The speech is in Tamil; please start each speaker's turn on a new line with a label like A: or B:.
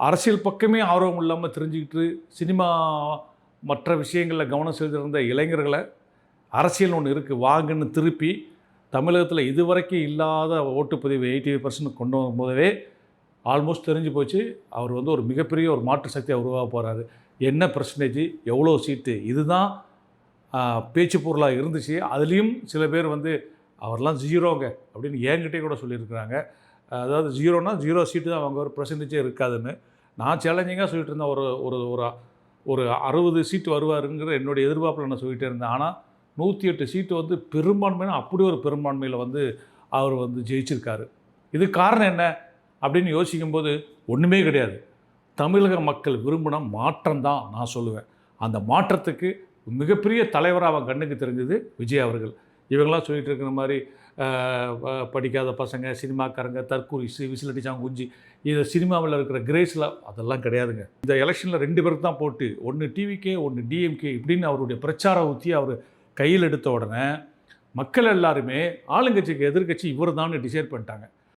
A: அரசியல் பக்கமே ஆர்வம் இல்லாமல் தெரிஞ்சுக்கிட்டு சினிமா மற்ற விஷயங்களில் கவனம் செலுத்திருந்த இளைஞர்களை அரசியல் ஒன்று இருக்குது வாங்கன்னு திருப்பி தமிழகத்தில் இதுவரைக்கும் இல்லாத ஓட்டுப்பதிவு 85% கொண்டு வரும்போதவே ஆல்மோஸ்ட் தெரிஞ்சு போச்சு. அவர் வந்து ஒரு மிகப்பெரிய ஒரு மாற்று சக்தியாக உருவாக போகிறாரு. என்ன பர்சன்டேஜ், எவ்வளோ சீட்டு, இதுதான் பேச்சு பொருளாக இருந்துச்சு. அதுலேயும் சில பேர் வந்து அவர்லாம் ஜீரோங்க அப்படின்னு என்கிட்டே கூட சொல்லியிருக்கிறாங்க. அதாவது ஜீரோனா 0 சீட்டு தான் அவங்க, ஒரு பர்சன்டேஜே இருக்காதுன்னு. நான் சேலஞ்சிங்காக சொல்லிட்டு இருந்தேன். ஒரு ஒரு ஒரு ஒரு 60 சீட்டு வருவாருங்கிற என்னுடைய எதிர்பார்ப்பில் நான் சொல்லிகிட்டே இருந்தேன். ஆனால் 108 சீட்டு வந்து பெரும்பான்மையான அப்படி ஒரு பெரும்பான்மையில் வந்து அவர் வந்து ஜெயிச்சிருக்காரு. இது காரணம் என்ன அப்படின்னு யோசிக்கும்போது ஒன்றுமே கிடையாது. தமிழக மக்கள் விரும்பின மாற்றம் தான் நான் சொல்லுவேன். அந்த மாற்றத்துக்கு மிகப்பெரிய தலைவராக அவன் கண்ணுக்கு தெரிஞ்சது விஜய் அவர்கள். இவங்களாம் சொல்லிகிட்டு இருக்கிற மாதிரி படிக்காத பசங்க, சினிமாக்காரங்க, தற்கூரி, விசில் அடிச்சாங்க குஞ்சு, இது சினிமாவில் இருக்கிற கிரேஸில் அதெல்லாம் கிடையாதுங்க. இந்த எலெக்ஷனில் 2 பேருக்கு தான் போட்டு, ஒன்று டிவிகே, ஒன்று டிஎம்கே இப்படின்னு அவருடைய பிரச்சார உத்தியை அவர் கையில் எடுத்த உடனே மக்கள் எல்லாருமே ஆளுங்கட்சிக்கு எதிர்கட்சி இவர் தான் டிசைட் பண்ணிட்டாங்க.